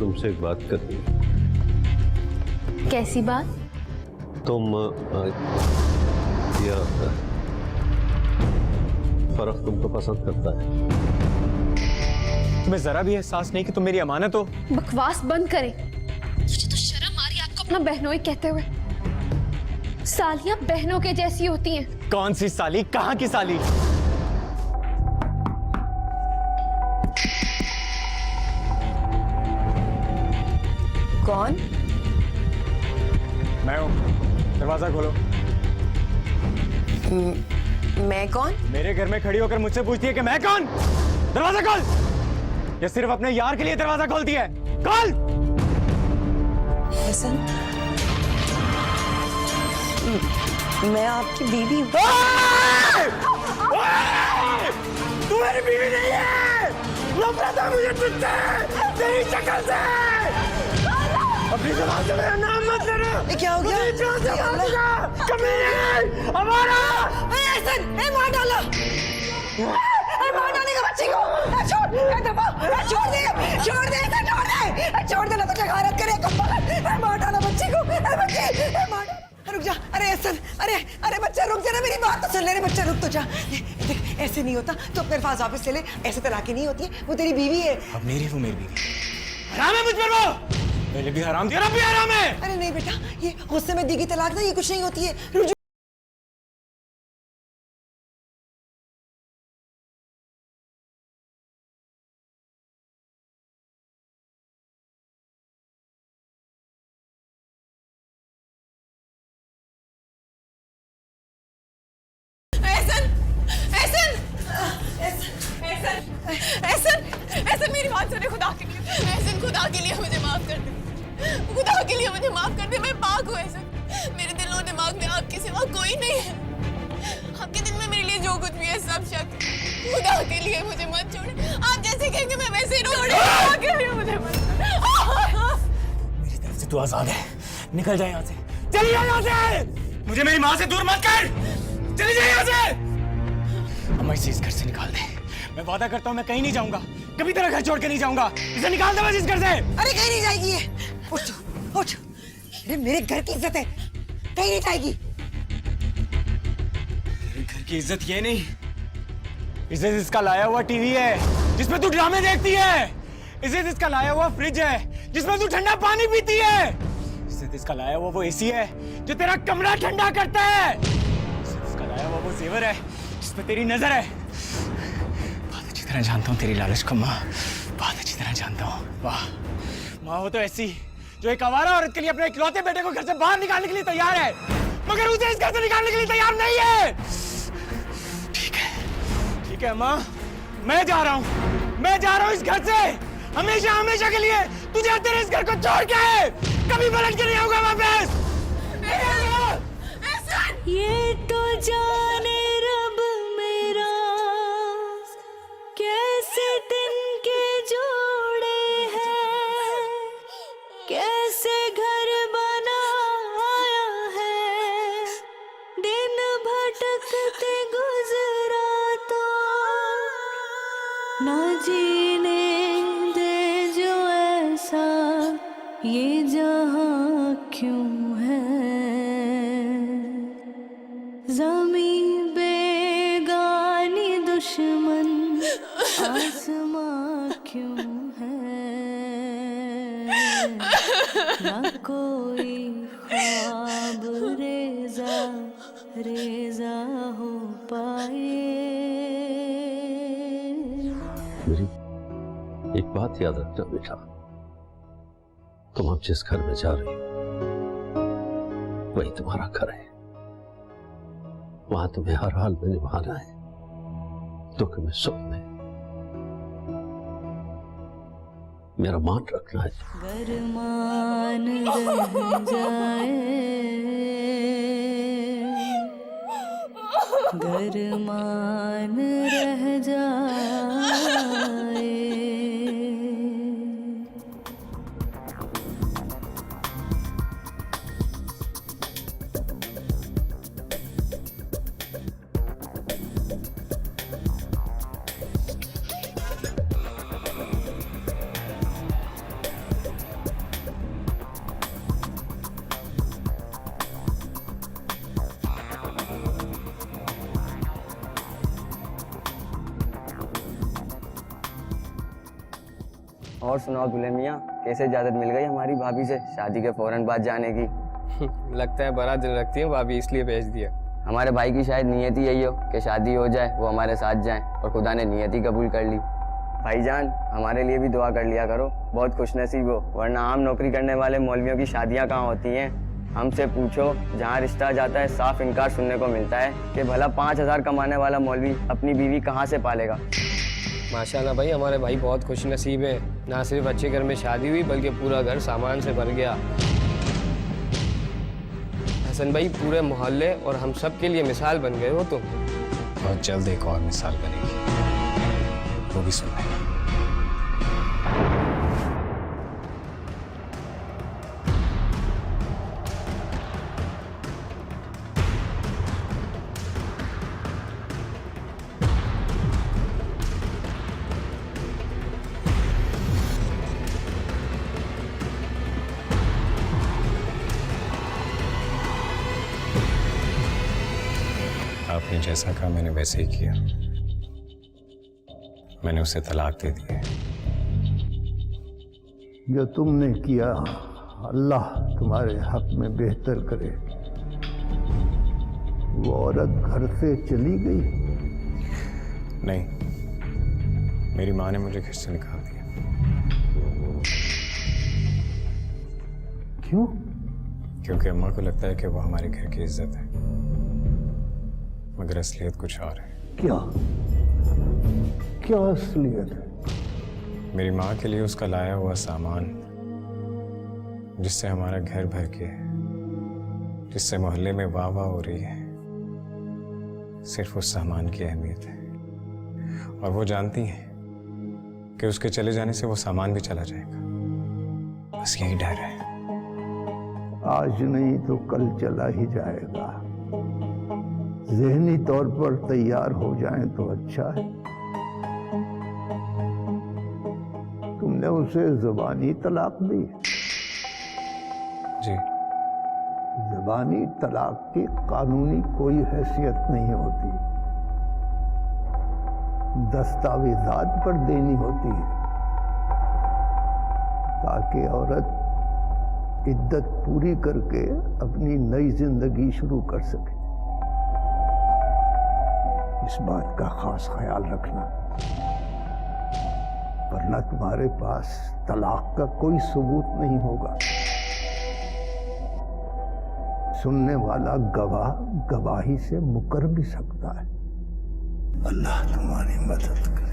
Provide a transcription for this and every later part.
तुमसे एक बात करनी। कैसी बात? तुम या फर्क तुमको पसंद करता है? तुम्हें जरा भी एहसास नहीं कि तुम मेरी अमानत हो? बकवास बंद करें। मुझे तो शर्म आ रही है आपको अपना बहनोई कहते हुए। सालियां बहनों के जैसी होती हैं। कौन सी साली? कहाँ की साली? कौन? मैं हूँ। दरवाजा खोलो। मैं कौन? मेरे घर में खड़ी होकर मुझसे पूछती है कि मैं कौन? दरवाजा खोल। या सिर्फ अपने यार के लिए दरवाजा खोलती है? खोल। हसन, मैं आपकी बीवी हूँ। तू मेरी बीवी नहीं है। नफरत है मुझे तुझसे, तेरी शक्ल से। अपनी ज़बान से मेरा नाम मत लेना। क्या हो गया? कमीने, हमारा। हसन, मार डाला। मार डालेगा बच्ची को। छोड़ दे, छोड़ दे, छोड़ दे ना तो जगारत करे। मार डाला बच्ची को। बच्ची, मार डाला। रुक जा। अरे हसन, अरे बच्चा रुक जा ना, मेरी बात तो सुन ले। बच्चा रुक तो जा। देख, ऐसे नहीं होता तो अपने अल्फाज वापस ले ले। ऐसे तलाकी नहीं होती है। वो तेरी बीवी है। अब मेरी वो मेरी बीवी। हराम है मुझ पर वो। पहले भी हराम थी और अब भी हराम है। अरे नहीं बेटा, ये गुस्से में दी गई तलाक ना, ये कुछ नहीं होती है। रुक जा। ऐसन मेरी बात सुने, खुदा के लिए। ऐसन, खुदा के लिए मुझे माफ कर दे। खुदा के लिए मुझे माफ कर दे। मैं पाक हूँ ऐसन। मेरे दिल और दिमाग में आपके सिवा कोई नहीं है। आपके दिल में मेरे लिए जो कुछ भी है सब शक। खुदा के लिए मुझे मत छोड़े। आप जैसे कहेंगे मैं वैसे ही रहूंगी। खुदा के लिए मुझे मत छोड़े। मेरी तरफ से तू आजाद है। निकल जाए यहाँ से। चली जाए यहाँ से। मुझे मेरी माँ से दूर मत कर। चली जाए यहाँ से। अम्मा इसे इस घर से निकाल दे। मैं वादा करता हूँ मैं कहीं नहीं जाऊंगा। कभी तेरा घर छोड़ के नहीं जाऊंगा। इसे निकाल दे बस इस घर से। अरे कहीं नहीं जाएगी ये। उठ। अरे मेरे घर की इज्जत है, कहीं नहीं जाएगी। तेरे घर की इज्जत ये नहीं, इज्जत इसका लाया हुआ टीवी है जिसमें तू ड्रामे देखती है। इज्जत इसका लाया हुआ फ्रिज है जिसमें तू ठंडा पानी पीती है। इज्जत इसका लाया हुआ वो एसी है जो तेरा कमरा ठंडा करता है। इज्जत इसका लाया हुआ वो जेवर है जिसपे तेरी नजर है। बहुत अच्छी तरह जानता हूँ तेरी लालच को माँ, बहुत अच्छी तरह जानता हूँ। वाह, माँ हो तो ऐसी जो एक आवारा औरत के लिए अपने इकलौते बेटे को घर से बाहर निकालने के लिए तैयार है, मगर उसे इस घर से निकालने के लिए तैयार नहीं है। ठीक है माँ, मैं जा रहा हूँ इस घर से, हमेशा हमेशा के लिए। तुझे तेरे इस घर को छोड़ के कभी पलट के नहीं आऊंगा वापस। ये तो जाने रब मेरा कैसे दिन के जोड़े हैं, कैसे घर बनाया है, दिन भटकते गुजरा तो ना जीने दे जो ऐसा ये जहां क्यों है। ज़मीं बेगानी दुश्मन आसमां क्यों है, ना कोई ख्वाब रेजा रेजा हो पाए। मेरी एक बात याद रखना बेटा, तुम अब जिस घर में जा रही हो वही तुम्हारा घर है। वहां तुम्हें हर हाल में निभाना है, दुख में सुख में मेरा मान रखना है। गरमान रह जाए, गरमान रह जाए। और सुनाओ दुल्हन मियाँ, कैसे इजाजत मिल गई हमारी भाभी से शादी के फौरन बाद जाने की? लगता है बड़ा दिल रखती है भाभी, इसलिए भेज दिया। हमारे भाई की शायद नियत ही यही हो कि शादी हो जाए, वो हमारे साथ जाएं, और खुदा ने नियत ही कबूल कर ली। भाईजान, हमारे लिए भी दुआ कर लिया करो, बहुत खुशनसीब हो, वरना आम नौकरी करने वाले मौलवियों की शादियां कहाँ होती हैं। हमसे पूछो, जहाँ रिश्ता जाता है साफ इनकार सुनने को मिलता है कि भला 5,000 कमाने वाला मौलवी अपनी बीवी कहाँ से पालेगा। माशाल्लाह भाई, हमारे भाई बहुत खुश नसीब है। ना सिर्फ अच्छे घर में शादी हुई बल्कि पूरा घर सामान से भर गया। हसन भाई, पूरे मोहल्ले और हम सब के लिए मिसाल बन गए हो तुम। बहुत जल्द एक और मिसाल बनेगी, वो भी सुनाएगा। आपने जैसा कहा मैंने वैसे ही किया। मैंने उसे तलाक दे दी है। जो तुमने किया अल्लाह तुम्हारे हक में बेहतर करे। वो औरत घर से चली गई? नहीं, मेरी माँ ने मुझे घर से निकाल दिया। क्यों? क्योंकि अम्मा को लगता है कि वो हमारे घर की इज्जत है, मगर असलियत कुछ और है। क्या क्या असलियत है? मेरी माँ के लिए उसका लाया हुआ सामान, जिससे हमारा घर भर के है, जिससे मोहल्ले में वाह वाह हो रही है, सिर्फ उस सामान की अहमियत है। और वो जानती है कि उसके चले जाने से वो सामान भी चला जाएगा। बस यही डर है। आज नहीं तो कल चला ही जाएगा। ज़हनी तौर पर तैयार हो जाएं तो अच्छा है। तुमने उसे ज़बानी तलाक दी? जी। ज़बानी तलाक की कानूनी कोई हैसियत नहीं होती, दस्तावेजात पर देनी होती है, ताकि औरत इद्दत पूरी करके अपनी नई जिंदगी शुरू कर सके। इस बात का खास ख्याल रखना, वरना तुम्हारे पास तलाक का कोई सबूत नहीं होगा। सुनने वाला गवाह गवाही से मुकर भी सकता है। अल्लाह तुम्हारी मदद करे।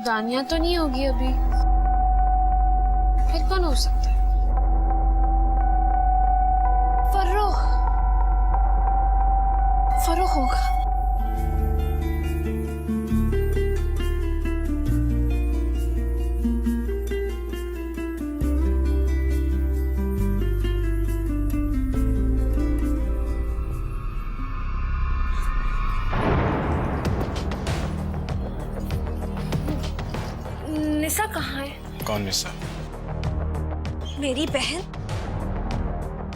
दानिया तो नहीं होगी अभी, फिर कौन हो सकता है? फर्रुख, फर्रुख होगा। निशा कहाँ है? कौन निशा? मेरी बहन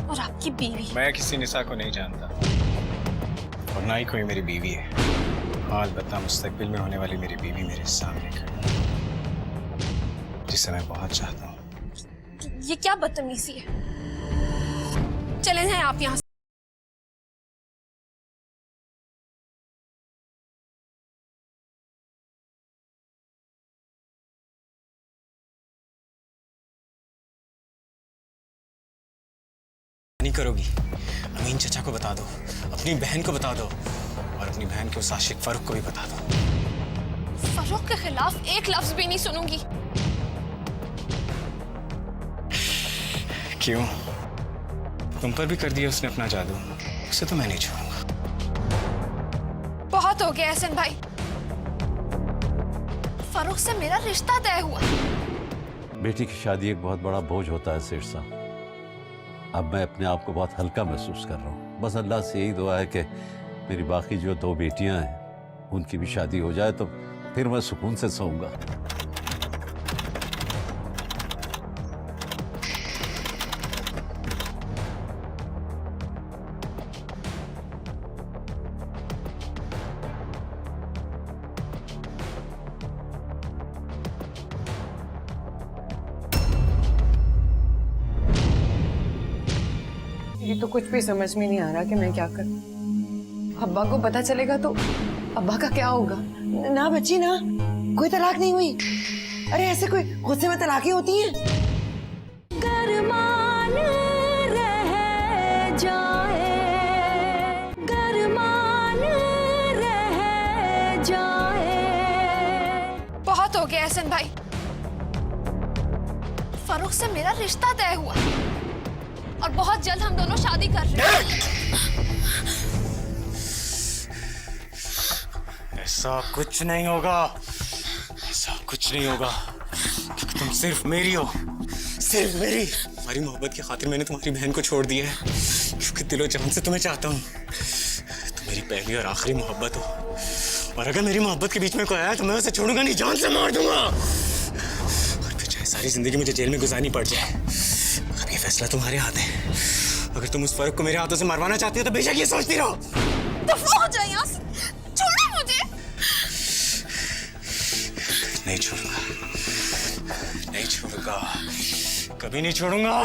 और आपकी बीवी। मैं किसी निशा को नहीं जानता और ना ही कोई मेरी बीवी है। हाँ, अलबत्ता मुस्तकबिल में होने वाली मेरी बीवी मेरे सामने खड़ी, जिसे मैं बहुत चाहता हूँ। ये क्या बदतमीजी है? चले जाएं आप यहाँ से। नहीं करोगी? अमीन चचा को बता दो, अपनी बहन को बता दो और अपनी बहन के उस आशिक फरूख को भी बता दो। फरूख के खिलाफ एक लफ्ज भी नहीं सुनूंगी। क्यों? तुम पर भी कर दिया उसने अपना जादू, उसे तो मैं नहीं छोड़ूंगा। बहुत हो गया एहसन भाई, फरूख से मेरा रिश्ता तय हुआ। बेटी की शादी एक बहुत बड़ा बोझ होता है सेठ साहब। अब मैं अपने आप को बहुत हल्का महसूस कर रहा हूँ। बस अल्लाह से यही दुआ है कि मेरी बाकी जो 2 बेटियां हैं उनकी भी शादी हो जाए तो फिर मैं सुकून से सोऊंगा। ये तो कुछ भी समझ में नहीं आ रहा कि मैं क्या करूं। अब्बा को पता चलेगा तो अब्बा का क्या होगा? ना बच्ची ना, कोई तलाक नहीं हुई। अरे ऐसे कोई गुस्से में तलाक ही होती है? गरमान रह जाए, गरमान रह जाए। बहुत हो गया एहसन भाई, फरूख से मेरा रिश्ता तय हुआ और बहुत जल्द हम दोनों शादी कर रहे हैं। ऐसा कुछ नहीं होगा, ऐसा कुछ नहीं होगा, क्योंकि तुम सिर्फ मेरी हो, सिर्फ मेरी। तुम्हारी मोहब्बत की खातिर मैंने तुम्हारी बहन को छोड़ दिया है, क्योंकि दिलो जान से तुम्हें चाहता हूँ। तुम मेरी पहली और आखिरी मोहब्बत हो, और अगर मेरी मोहब्बत के बीच में कोई आया तो मैं उसे छोड़ूंगा नहीं, जान से मार दूंगा। और फिर चाहे सारी जिंदगी मुझे जेल में गुजारनी पड़ जाए, अब ये फैसला तुम्हारे हाथ है। अगर तुम उस फर्क को मेरे हाथों से मरवाना चाहती हो तो बेशक ये सोचती रहो। दफा हो जाए यहाँ से, छोड़ो मुझे। नहीं छोड़ूंगा, नहीं छोड़ूंगा, कभी नहीं छोड़ूंगा।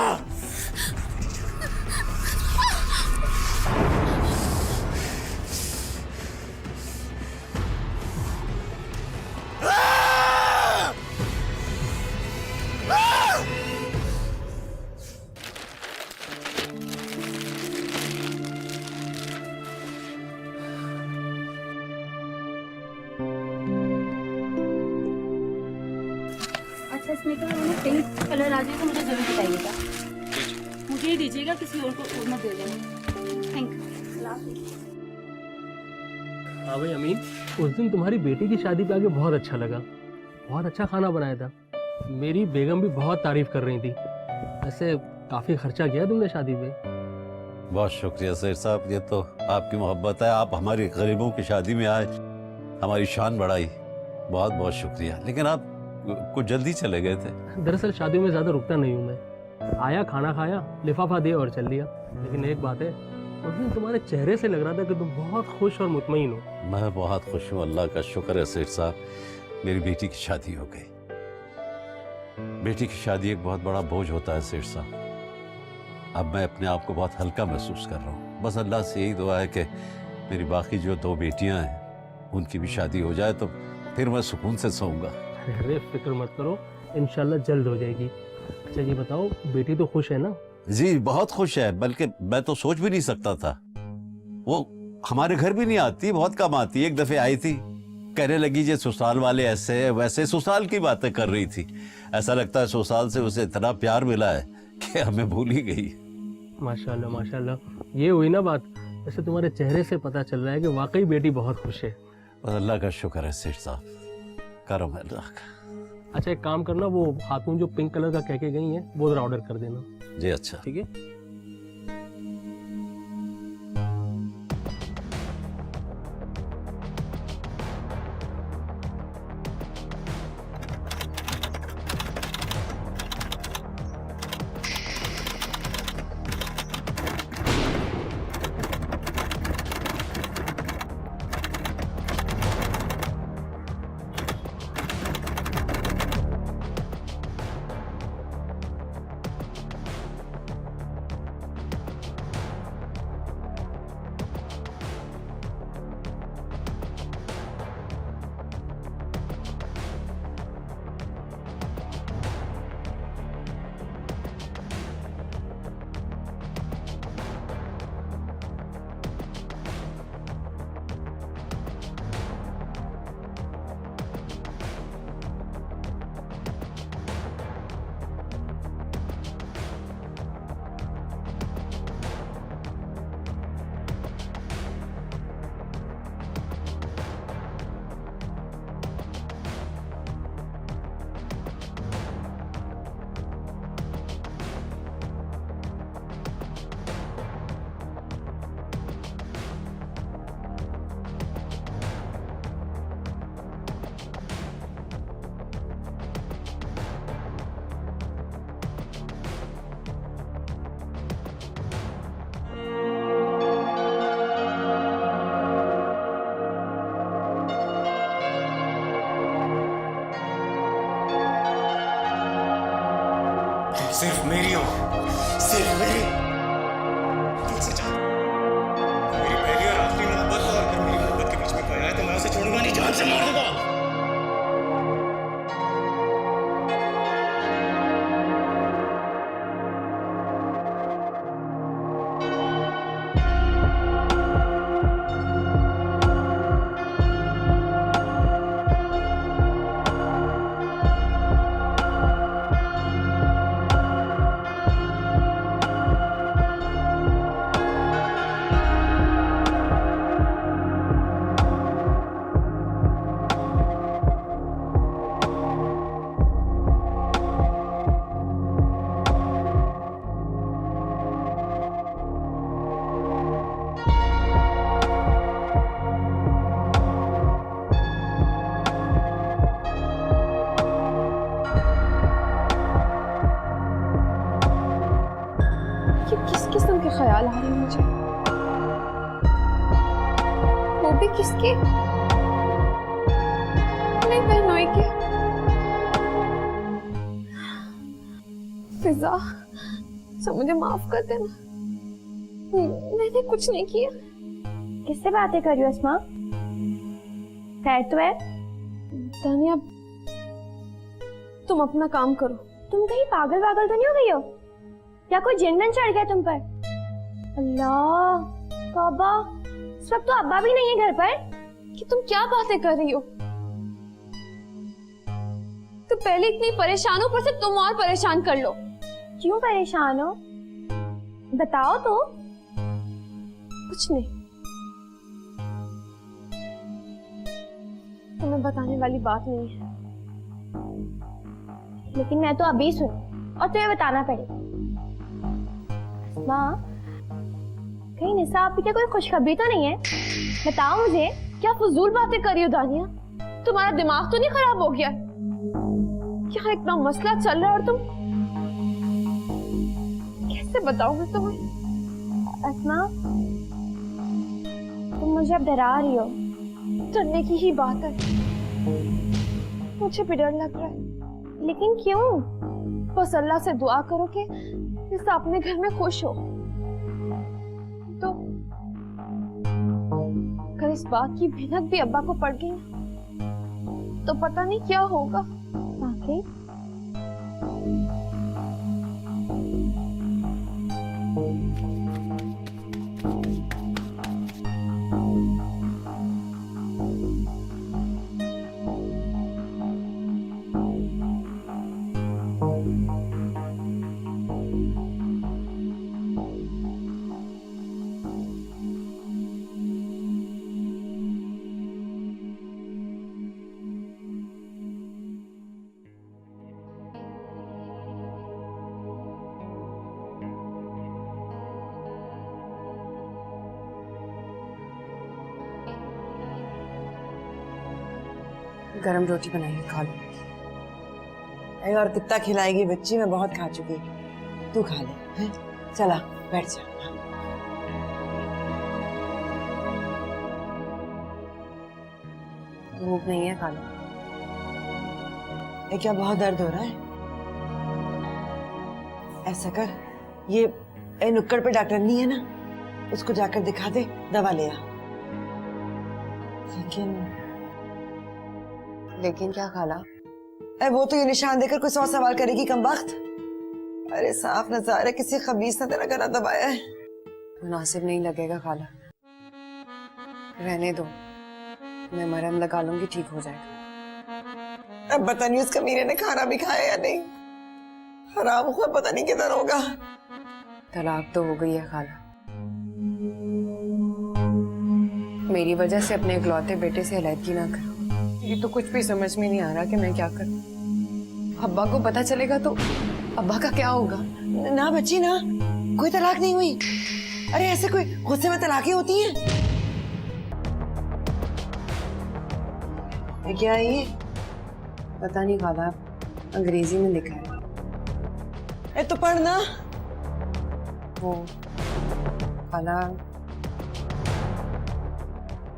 अच्छा, इसमें क्या है, पिंक कलर आ जाएगा, मुझे जरूर बताइएगा। मुझे ही दीजिएगा, किसी और को मत दे देना। Thank you. हाँ भाई अमीन, उस दिन तुम्हारी बेटी की शादी पे आके बहुत अच्छा लगा, बहुत अच्छा खाना बनाया था। मेरी बेगम भी बहुत तारीफ कर रही थी। वैसे काफी खर्चा किया तुमने शादी पे। बहुत शुक्रिया सेठ साहब, ये तो आपकी मोहब्बत है। आप हमारी गरीबों की शादी में आए, हमारी शान बढ़ाई, बहुत बहुत शुक्रिया। लेकिन आप कुछ जल्दी चले गए थे। दरअसल शादियों में ज्यादा रुकता नहीं हूँ मैं। आया, खाना खाया, लिफाफा दिया और चल दिया। लेकिन एक बात है, उस दिन तुम्हारे चेहरे से लग रहा था कि तुम बहुत खुश और मुतमईन हो। मैं बहुत खुश हूँ, अल्लाह का शुक्र है सेठ साहब। मेरी बेटी की शादी हो गई। बेटी की शादी एक बहुत बड़ा बोझ होता है सेठ साहब। अब मैं अपने आप को बहुत हल्का महसूस कर रहा हूँ। बस अल्लाह से यही दुआ है कि मेरी बाकी जो 2 बेटियां हैं उनकी भी शादी हो जाए तो फिर मैं सुकून से सोऊंगा। अरे फिक्र मत करो, इंशाल्लाह जल्द हो जाएगी। अच्छा ये बताओ, बेटी तो खुश है ना? जी बहुत खुश है, बल्कि मैं तो सोच भी नहीं सकता था। वो हमारे घर भी नहीं आती, बहुत कम आती। एक दफे आई थी, कहने लगी जे ससुराल वाले ऐसे है वैसे, ससुराल की बातें कर रही थी। ऐसा लगता है ससुराल से उसे इतना प्यार मिला है कि हमें भूल ही गई। माशाल्लाह माशाल्लाह, ये हुई ना बात। वैसे तुम्हारे चेहरे से पता चल रहा है कि वाकई बेटी बहुत खुश है। बस अल्लाह का शुक्र है सेठ साहब, करम है अल्लाह का। अच्छा एक काम करना, वो खातून जो पिंक कलर का कह के गई है वो जरा ऑर्डर कर देना। जी अच्छा, ठीक है। सिर्फ मेरी हो, सिर्फ मेरी। तुझसे चाहता हूं। मेरी पहली और आखिरी मोहब्बत और अगर मेरी मोहब्बत के बीच में कोई आया तो मैं उसे छोड़ूंगा नहीं, जान से मार दूंगा। किस किस्म के ख्याल आ रहे हैं मुझे, वो भी किसके, अपने बहनोई के। फिजा, सब मुझे माफ कर देना, मैंने कुछ नहीं किया। किससे बातें कर रही हो अस्मा? खैर तो है? तानिया, तुम अपना काम करो। तुम कहीं पागल वागल तो नहीं हो गई हो? या कोई जिन विन चढ़ गया तुम पर? अल्लाह बाबा, इस वक्त तो अब्बा भी नहीं है घर पर। कि तुम क्या बातें कर रही हो? तो पहले इतनी परेशान हो, पर से तुम और परेशान कर लो। क्यों परेशान हो? बताओ तो। कुछ नहीं, तुम्हें बताने वाली बात नहीं है। लेकिन मैं तो अभी सुन और तुम्हें बताना पड़ेगा। माँ, कहीं निसा आपकी क्या कोई खुशखबरी तो नहीं है? बताओ मुझे। क्या फजूल बातें कर रही हो दानिया? तुम्हारा दिमाग तो नहीं खराब हो गया? क्या इतना मसला चल रहा है और तुम कैसे बताओगे तुम्हें? अस्मा, तुम मुझे अब डरा रही हो। डरने की ही बात है, मुझे भी डर लग रहा है। लेकिन क्यों? बस अल्लाह से दुआ करो कि निसा अपने घर में खुश हो। तो अगर इस बात की भनक भी अब्बा को पड़ गई तो पता नहीं क्या होगा। वाकई? गरम रोटी बनाएगी, खा लो। अरे और कितना खिलाएगी बच्ची, मैं बहुत खा चुकी। तू खा ले, हैं? चला बैठ जा। भूख नहीं है, खा लो। ये क्या बहुत दर्द हो रहा है? ऐसा कर, ये नुक्कड़ पे डॉक्टर नहीं है ना, उसको जाकर दिखा दे, दवा ले आ। लेकिन क्या खाला? अरे वो तो ये निशान देकर कोई 100 सवाल करेगी कमबख्त। अरे साफ नजर है किसी खबीस ने तेरा गला दबाया है। मुनासिब नहीं लगेगा खाला, रहने दो, मैं मरहम लगा लूंगी, ठीक हो जाएगा। अब पता नहीं उस कमीने ने खाना भी खाया या नहीं, हराम हुआ पता नहीं किधर होगा। तलाक तो हो गई है खाला, मेरी वजह से अपने इकलौते बेटे से अलहदगी ना करो। ये तो कुछ भी समझ में नहीं आ रहा कि मैं क्या करूं। अब्बा को पता चलेगा तो अब्बा का क्या होगा? ना बच्ची ना, कोई तलाक नहीं हुई। अरे ऐसे कोई गुस्से में तलाकें होती हैं? ये क्या है ये? पता नहीं खाला, अंग्रेजी में लिखा है। तो पढ़ना। वो खाला,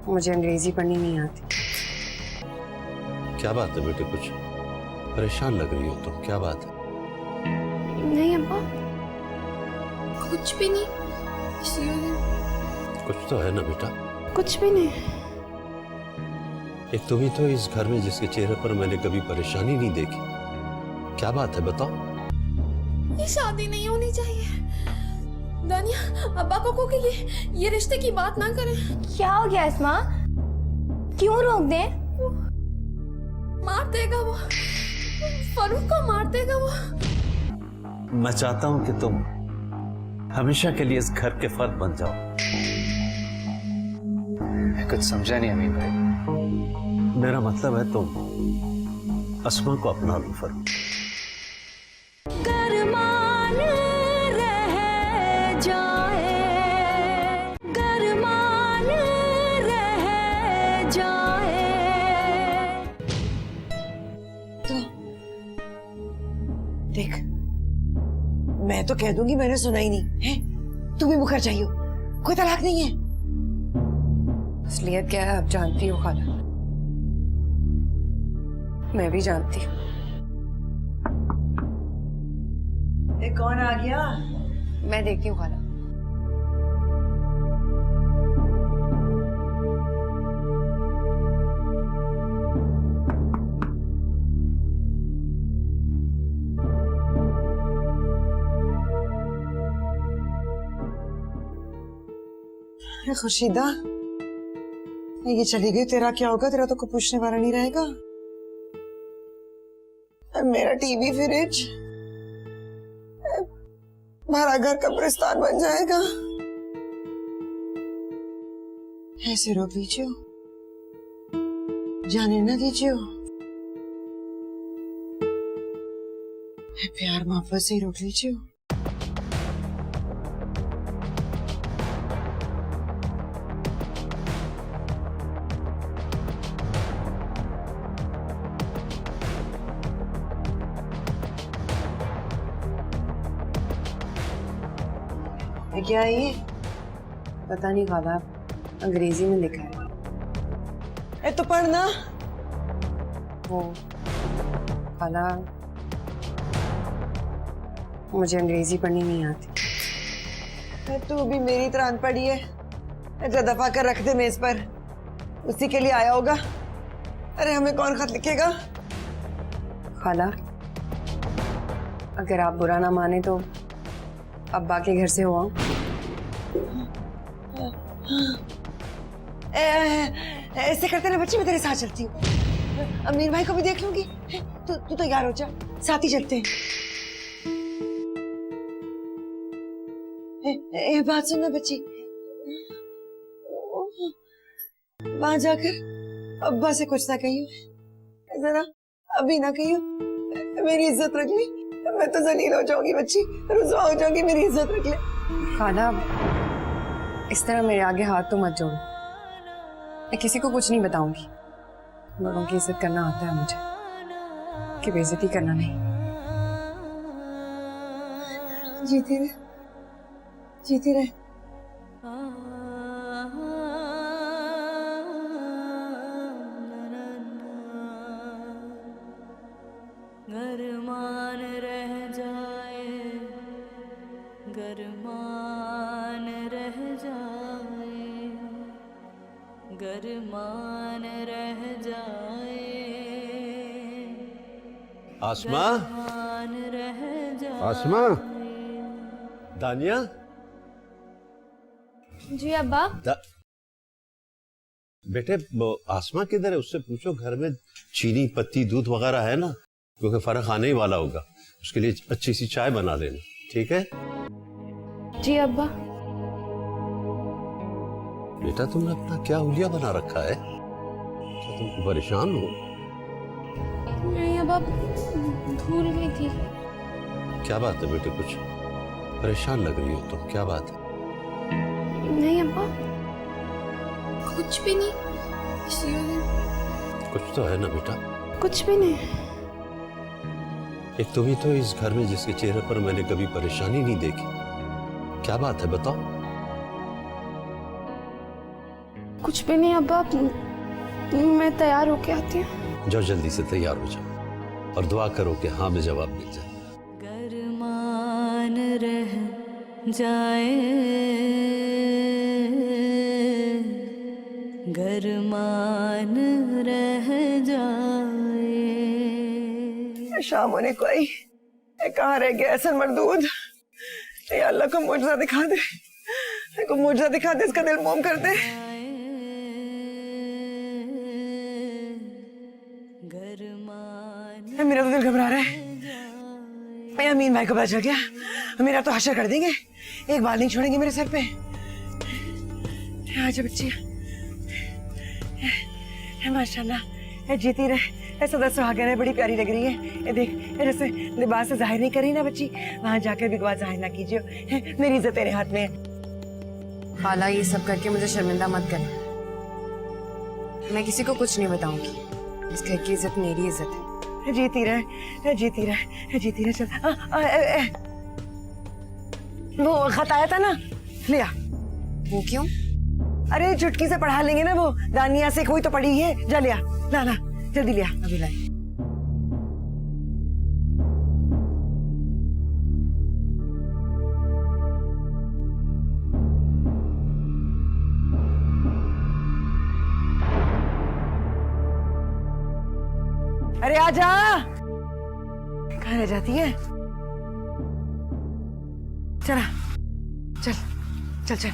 मुझे अंग्रेजी पढ़नी नहीं आती। क्या बात है बेटे, कुछ परेशान लग रही हो तुम, क्या बात है? नहीं अब्बा, कुछ भी नहीं। कुछ तो है ना बेटा? कुछ भी नहीं। एक तुम ही तो इस घर में जिसके चेहरे पर मैंने कभी परेशानी नहीं देखी। क्या बात है बताओ? ये शादी नहीं होनी चाहिए। दानिया, अब्बा को कि ये रिश्ते की बात ना करें। क्या हो गया अस्मा? क्यों रोक दे? मार देगा वो, फरूक को मार देगा वो। मैं चाहता हूं कि तुम हमेशा के लिए इस घर के फर्द बन जाओ। कुछ समझा नहीं अमीन भाई। मेरा मतलब है तुम अस्मा को अपना लो फरूक। गरमान रह जाए, गरमान रह जाए। देख, मैं तो कह दूंगी मैंने सुना ही नहीं है। तू भी मुखर चाहिए, कोई तलाक नहीं है। असलियत क्या है आप जानती हो खाला, मैं भी जानती हूँ। ये कौन आ गया? मैं देखती हूँ खाला। खुशीदा, ये चली गई, तेरा क्या होगा? तेरा तो कोई पूछने वाला नहीं रहेगा। मेरा टीवी फ्रिज, हमारा घर कब्रिस्तान बन जाएगा। ऐसे रोक लीजिए, जाने ना दीजिए। प्यार मोहब्बत से ही रोक लीजिए। क्या है ये? पता नहीं खाला, अंग्रेजी में लिखा है। तो पढ़ना। वो खाला, मुझे अंग्रेजी पढ़नी नहीं आती। तू भी मेरी तरह अनपढ़ी है। जो दफा कर रख दे मेज पर, उसी के लिए आया होगा। अरे हमें कौन खत लिखेगा? खाला, अगर आप बुरा ना माने तो अब्बा के घर से हो आओ। ऐसे करते ना बच्ची, मैं तेरे साथ चलती हूँ। अमीर भाई को भी देख लूंगी। तू तैयार हो जा, साथ ही चलते हैं। बात सुनना बच्ची, वहां जाकर अब्बा से कुछ ना कहियो, जरा अभी ना कहियो। मेरी इज्जत रख ली, मैं तो जलील हो जाऊंगी बच्ची, रुसवा हो जाऊंगी। मेरी इज्जत रख ले। खाला, इस तरह मेरे आगे हाथ तो मत जोड़ो। मैं किसी को कुछ नहीं बताऊंगी। लोगों की इज्जत करना आता है मुझे, कि बेइज्जती करना नहीं। जीती रहे, जीती रहे। गरमान रह जाए, गरमान रह जाए, गरमान रह जाए। आसमा, गरमान रह जाए। आसमा, दानिया। जी अब्बा। बेटे, वो आसमा किधर है? उससे पूछो घर में चीनी, पत्ती, दूध वगैरह है ना, क्योंकि फर्क आने ही वाला होगा। उसके लिए अच्छी सी चाय बना देना, ठीक है? जी अब्बा। बेटा, तुमने अपना क्या हुलिया बना रखा है? क्या तुम परेशान हो? नहीं अब्बा, भूल गई थी। क्या बात है बेटे, कुछ परेशान लग रही हो तुम, क्या बात है? नहीं अब्बा, कुछ भी नहीं। कुछ तो है ना बेटा? कुछ भी नहीं। एक तुम ही तो इस घर में जिसके चेहरे पर मैंने कभी परेशानी नहीं देखी। क्या बात है बताओ? कुछ भी नहीं अब्बा, मैं तैयार होके आती हूँ। जाओ, जल्दी से तैयार हो जाओ और दुआ करो कि हाँ में जवाब मिल जाए। गरमा मान रह जाए, गरमान रह जाए। शाम होने को आई, कहाँ रह गया ऐसा मरदूद? ये अल्लाह को मुझे दिखा दे, को मुझे दिखा दे, इसका दिल मोम कर दे। मेरा तो दिल घबरा रहा है। अमीन भाई को पता चल गया, मेरा तो हशर कर देंगे, एक बाल नहीं छोड़ेंगे मेरे सर पे। आजा बच्ची, माशाल्लाह जीती रहे, ऐसा दस सुहागन है, बड़ी प्यारी लग रही है। ये देख, जैसे लिबास से जाहिर नहीं करी ना बच्ची, वहां जाकर भी बात जाहिर ना कीजिए, मेरी इज्जत तेरे हाथ में है। खाला, ये सब करके मुझे शर्मिंदा मत करना। मैं किसी को कुछ नहीं बताऊंगी, इस घर की इज्जत मेरी इज्जत है। जीती रहे, जीती रहे, जीती रहे। चल वो खत आया था ना, लिया। वो क्यों? अरे चुटकी से पढ़ा लेंगे ना, वो दानिया से कोई तो पढ़ी है। जा लिया, ला ला जल्दी लिया। अभी लाई। अरे आजा, कहाँ रह जाती है? चला, चल चल चल।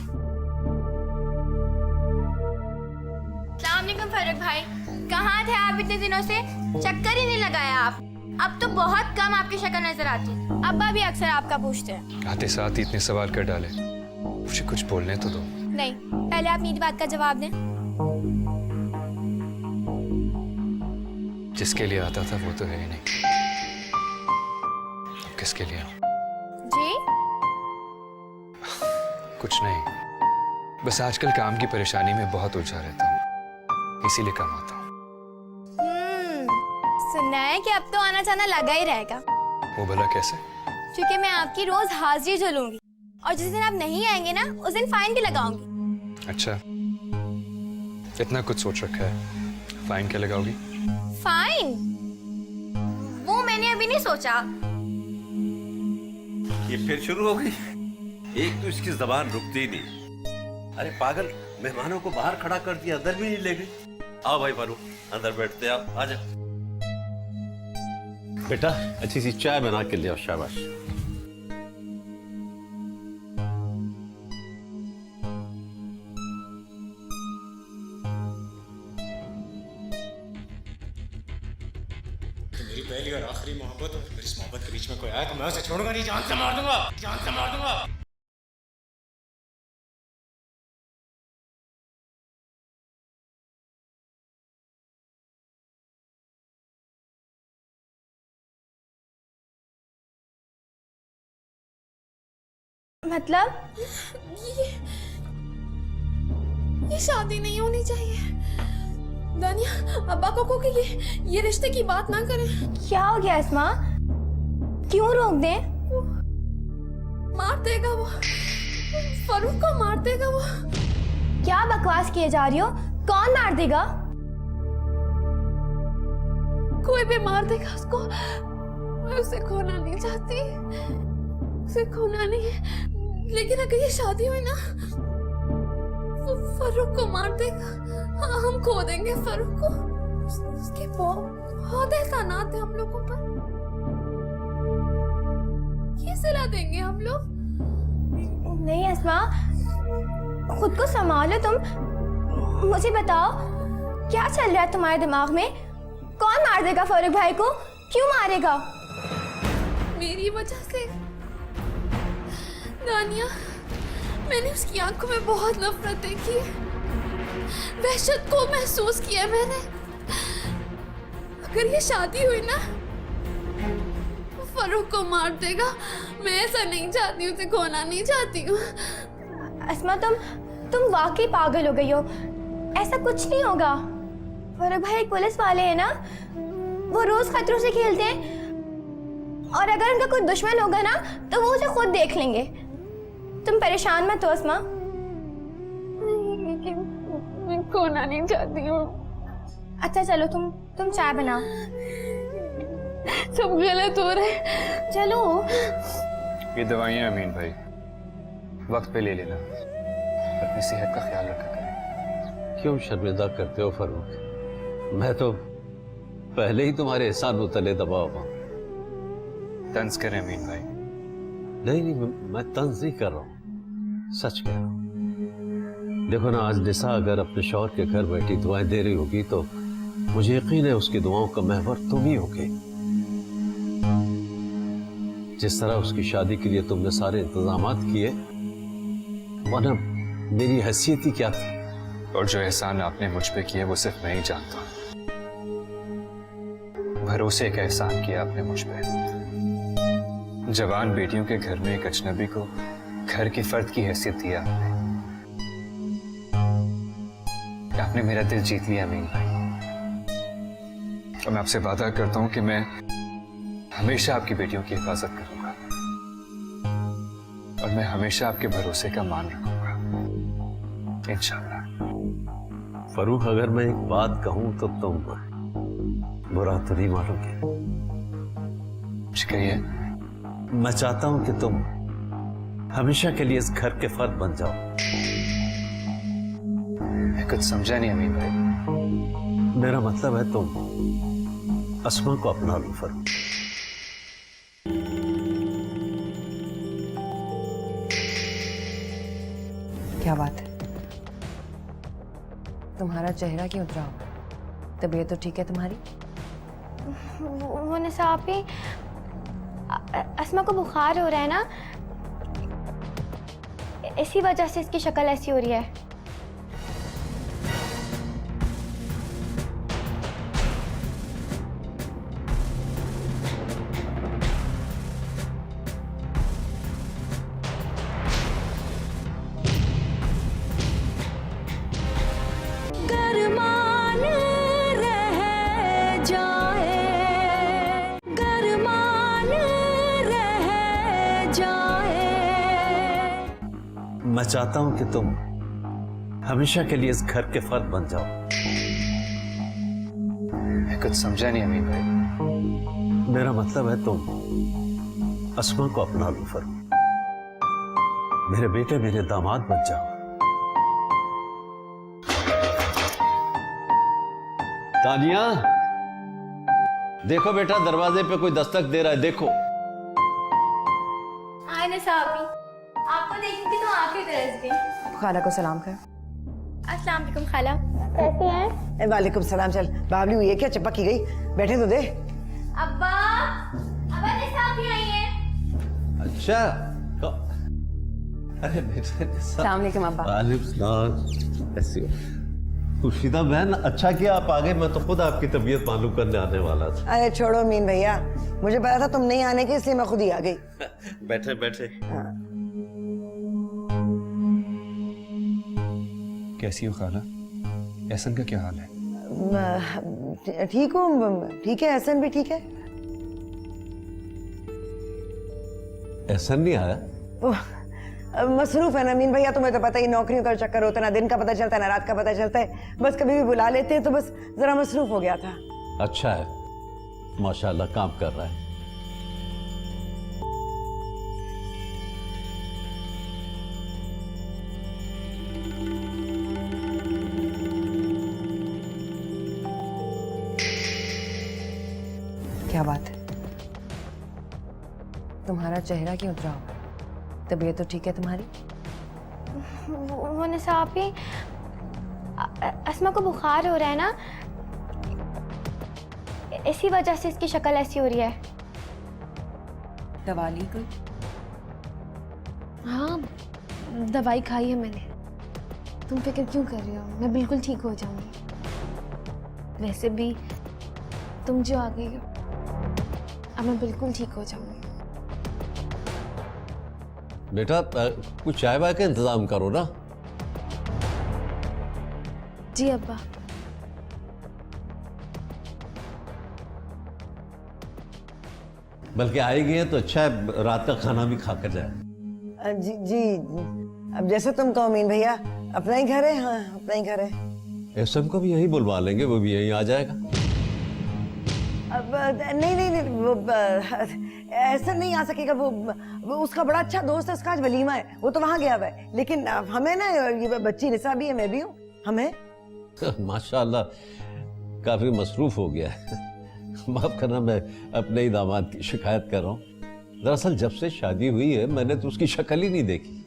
अस्सलामुअलैकुम फरूक भाई, कहाँ थे आप इतने दिनों से? चक्कर ही नहीं लगाया आप। अब तो बहुत कम आपकी शक्ल नजर आती। अब्बा भी अक्सर आपका पूछते हैं। आते साथ ही इतने सवाल कर डाले, मुझे कुछ बोलने तो दो। नहीं, पहले आप मेरी बात का जवाब दें। जिसके लिए आता था वो तो है ही नहीं, अब किसके लिए? जी? कुछ नहीं, बस आजकल काम की परेशानी में बहुत उलझा रहता हूँ, इसीलिए कम आता हूँ। सुनना है कि अब तो आना जाना लगा ही रहेगा। वो भला कैसे? क्योंकि मैं आपकी रोज हाजिरी झूलूंगी, और जिस दिन आप नहीं आएंगे ना, उस दिन फाइन भी लगाऊंगी। अच्छा, इतना कुछ सोच रखा है? फाइन क्या लगाओगी? फाइन? वो मैंने अभी नहीं सोचा। ये फिर शुरू हो गई, एक तो इसकी जबान रुकती ही नहीं। अरे पागल, मेहमानों को बाहर खड़ा कर दिया, अंदर भी नहीं ले गई। आओ भाई फारूक, अंदर बैठते आप, आजा। बेटा अच्छी सी चाय बना के ले आओ, शाबाश। मेरी पहली और आखिरी मोहब्बत, और इस मोहब्बत के बीच में कोई आया तो मैं उसे छोड़ूंगा नहीं, जान से मार दूंगा, जान से मार दूंगा। मतलब? ये शादी नहीं होनी चाहिए। दानिया, अब्बा को कि ये रिश्ते की बात ना करें। क्या हो गया अस्मा? क्यों रोक दें? मार देगा वो, फरूक को मार देगा वो। क्या बकवास किए जा रही हो? कौन मार देगा? कोई भी मार देगा उसको। मैं उसे खोना नहीं चाहती, उसे खोना नहीं है, लेकिन अगर ये शादी हुई ना, वो फरूक को मार देगा। हाँ, हम खो देंगे फरूक को। उसके बहुत एहसानात है हम लोगों पर। ये सिला देंगे हम लोग। नहीं अस्मा, खुद को संभालो तुम। मुझे बताओ, क्या चल रहा है तुम्हारे दिमाग में? कौन मार देगा फरूक भाई को? क्यों मारेगा? मेरी वजह से। दानिया, मैंने उसकी आंखों में बहुत नफरत देखी है, वहशत को महसूस किया मैंने। अगर ये शादी हुई ना, फरूक को मार देगा। मैं ऐसा नहीं चाहती, उसे खोना नहीं चाहती हूँ। अस्मा, तुम वाकई पागल हो गई हो। ऐसा कुछ नहीं होगा। फरूक भाई एक पुलिस वाले हैं ना, वो रोज खतरों से खेलते हैं, और अगर उनका कोई दुश्मन होगा ना, तो वो उसे खुद देख लेंगे। तुम परेशान मत हो अस्मा। लेकिन मैं खोना नहीं चाहती हूँ। अच्छा चलो, तुम चाय बनाओ। सब गलत हो रहा है। चलो ये दवाइयाँ अमीन भाई, वक्त पे ले लेना, अपनी सेहत का ख्याल रखा करें। क्यों शर्मिंदा करते हो फरूक? मैं तो पहले ही तुम्हारे एहसान उतले दबा हुआ। तंज करें अमीन भाई। नहीं, मैं तंज नहीं कर रहा हूँ, सच कह रहा हूँ। देखो ना, आज निसा अगर अपने शौहर के घर बैठी दुआएं दे रही होगी तो मुझे यकीन है उसकी दुआओं का महवर तुम ही होगे। जिस तरह उसकी शादी के लिए तुमने सारे इंतजामात किए, वरना मेरी हैसियत ही क्या थी। और जो एहसान आपने मुझ पे किया वो सिर्फ मैं ही जानता हूँ। भरोसे का एहसान किया आपने मुझ पे। जवान बेटियों के घर में एक अजनबी को घर के फर्द की हैसियत दिया आपने मेरा दिल जीत लिया अमीन भाई। और मैं आपसे वादा करता हूं कि मैं हमेशा आपकी बेटियों की हिफाजत करूंगा और मैं हमेशा आपके भरोसे का मान रखूंगा इंशाअल्लाह। फरूक, अगर मैं एक बात कहूं तो तुम बुरा तो नहीं मानोगे? कहिए। मैं चाहता हूं कि तुम हमेशा के लिए इस घर के फर्द बन जाओ। मैं कुछ समझा नहीं अमीन भाई। मेरा मतलब है तुम अस्मा को अपना लो फरूक। क्या बात है, तुम्हारा चेहरा क्यों उतरा हुआ? तबीयत तो ठीक है तुम्हारी? वो निसा आपी, अस्मा को बुखार हो रहा है ना, इसी वजह से इसकी शक्ल ऐसी हो रही है। मैं चाहता हूं कि तुम हमेशा के लिए इस घर के फर्द बन जाओ। मैं कुछ समझा नहीं अमीन भाई। मेरा मतलब है तुम अस्मा को अपना लो फरूक। मेरे बेटे मेरे दामाद बन जाओ। तानिया, देखो बेटा, दरवाजे पे कोई दस्तक दे रहा है, देखो। आए निसा आपी, आपको देखी तो आंखें तरस गई। खाला को सलाम कर। अस्सलाम वालेकुम खाला, कैसी हैं? वालेकुम सलाम। चल बावली हुई है क्या? चप्पा की गई, बैठे तो दे। अब्बा, अब्बा निसा आपी आई हैं। अच्छा, अरे बेटे सलाम अलैकुम अब्बा। वालेकुम सलाम। ऐसी हो खुशीदा बहन, अच्छा किया आप आ गए, मैं तो खुद आपकी तबीयत मालूम करने आने वाला था। अरे छोड़ो मीन भैया, मुझे पता था तुम नहीं आने की, इसलिए मैं खुद ही आ गई। बैठे बैठे। हाँ। कैसी हो खाला? एहसन का क्या हाल है? ठीक हूँ, ठीक है। एहसन भी ठीक है। ऐसा नहीं आया? मसरूफ है ना मीन भैया, तुम्हें तो पता ही, नौकरियों का चक्कर होता है, ना दिन का पता चलता है ना रात का पता चलता है। बस कभी भी बुला लेते हैं तो बस जरा मसरूफ हो गया था। अच्छा है, माशाल्लाह काम कर रहा है। क्या बात है, तुम्हारा चेहरा क्यों उतरा हुआ? तबीयत तो ठीक है तुम्हारी? वो निसा आपी, अस्मा को बुखार हो रहा है ना, इसी वजह से इसकी शक्ल ऐसी हो रही है। दवा ली कोई? हाँ, दवाई खाई है मैंने। तुम फिक्र क्यों कर रही हो? मैं बिल्कुल ठीक हो जाऊंगी। वैसे भी तुम जो आ गई हो, अब मैं बिल्कुल ठीक हो जाऊंगी। बेटा कुछ चाय वाय का इंतजाम करो ना। जी अब्बा। बल्कि आएगी है तो अच्छा है, रात का खाना भी खा कर जाए। जी जी, अब जैसे तुम कहो मीन भैया, अपना ही घर है। हाँ अपना ही घर है। एहसन को भी यही बुलवा लेंगे, वो भी यहीं आ जाएगा। नहीं नहीं नहीं ऐसा नहीं आ सकेगा। वो उसका बड़ा अच्छा दोस्त है, उसका आज वलीमा है, वो तो वहां गया हुआ है। लेकिन हमें ना, ये बच्ची निशा भी है, मैं भी हूँ, हमें माशाल्लाह काफी मसरूफ हो गया है। माफ करना, मैं अपने ही दामाद की शिकायत कर रहा हूँ। दरअसल जब से शादी हुई है मैंने तो उसकी शक्ल ही नहीं देखी।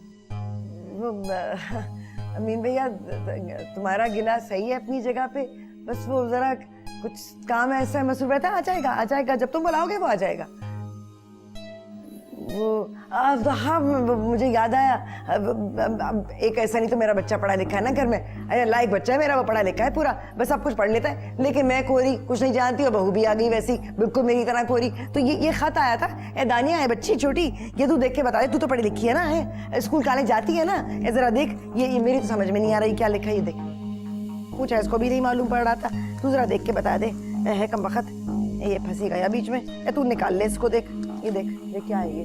अमीन भैया, तुम्हारा गिला सही है अपनी जगह पे, बस वो जरा कुछ काम ऐसा मसरूफ रहता है। आ जाएगा जब तुम बुलाओगे वो आ जाएगा। हाँ, मुझे याद आया, एक ऐसा नहीं तो मेरा बच्चा पढ़ा लिखा है ना घर में, लायक बच्चा है मेरा, वो पढ़ा लिखा है पूरा, बस सब कुछ पढ़ लेता है। लेकिन मैं कोरी, कुछ नहीं जानती, और बहू भी आ गई वैसी बिल्कुल मेरी तरह कोरी। तो ये खत आया था, ए दानिया है बच्ची छोटी, ये तू देख के बता दे, तू तो पढ़ी लिखी है ना, है स्कूल कॉलेज जाती है ना, जरा देख, ये मेरी तो समझ में नहीं आ रही क्या लिखा है, ये देख। पूछा, इसको भी नहीं मालूम पड़ रहा था, तू जरा देख के बता दे। है कम वक्त, ये फंसी गया बीच में, तू निकाल ले इसको, देख ये देख क्या है ये।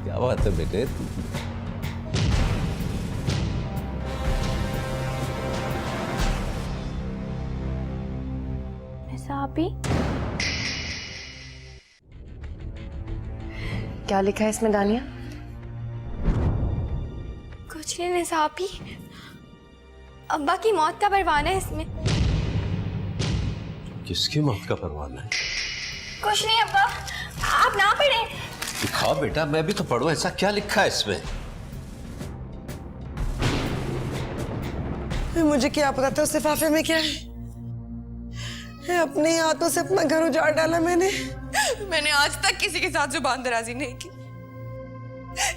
क्या बात है बेटे? आपी क्या लिखा है इसमें दानिया? कुछ नहीं निसापी, अब्बा की मौत का परवाना है इसमें। किसकी मौत का परवाना है? कुछ नहीं अब्बा, आप ना पढ़े। दिखाओ बेटा, मैं भी तो पढ़ूं, ऐसा क्या लिखा है इसमें? मुझे क्या पता था उस लिफाफे में क्या है। अपने हाथों से अपना घर उजाड़ डाला मैंने आज तक किसी के साथ जुबान दराजी नहीं की,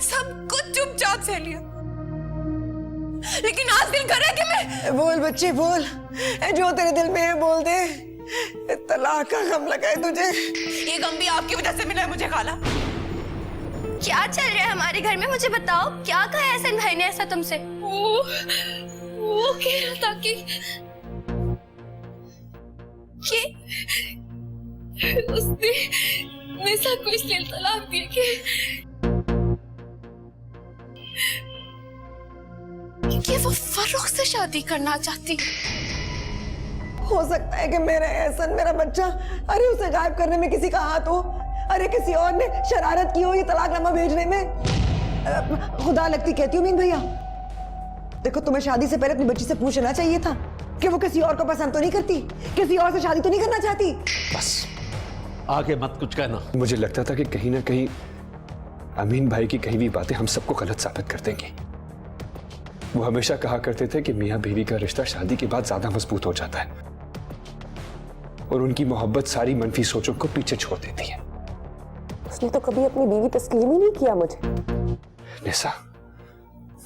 सब कुछ चुपचाप सह लिया, लेकिन आज दिल करे कि मैं। बोल बच्ची बोल, जो तेरे दिल में है बोल दे। तलाक का गम लगा है तुझे। ये गम भी आपकी वजह से मिला है मुझे खाला। क्या चल रहा है हमारे घर में, मुझे बताओ, क्या कहा है एहसन भाई ने ऐसा तुमसे? वो कह रहा था कि उसने निशा को इसलिए तलाक दिया कि वो फर्रुख से शादी करना चाहती। हो सकता है कि मेरा एहसन, मेरा बच्चा, अरे उसे गायब करने में किसी का हाथ हो, अरे किसी और ने शरारत की हो ये तलाकनामा भेजने में। खुदा लगती कहती हूँ मीन भैया, देखो तुम्हें शादी से पहले अपनी बच्ची से पूछना चाहिए था कि वो किसी और को पसंद तो नहीं करती, किसी और से शादी तो नहीं करना चाहती। बस आगे मत कुछ कहना। मुझे लगता था कि कहीं ना कहीं अमीन भाई की कही हुई बातें हम सबको गलत साबित कर देंगी। वो हमेशा कहा करते थे कि मियां बीवी का रिश्ता शादी के बाद ज्यादा मजबूत हो जाता है और उनकी मोहब्बत सारी मनफी सोचों को पीछे छोड़ देती है। उसने तो कभी अपनी बीवी तस्लीम ही नहीं किया मुझे। निशा,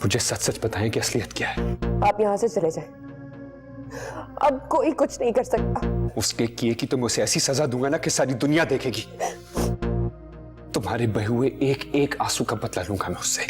मुझे सच सच बताएं कि असलियत क्या है। आप यहाँ से चले जाएं, अब कोई कुछ नहीं कर सकता। उसके किए कि तो मैं उसे ऐसी सजा दूंगा ना कि सारी दुनिया देखेगी। तुम्हारे बहे हुए एक एक आंसू का बदला लूंगा मैं उससे।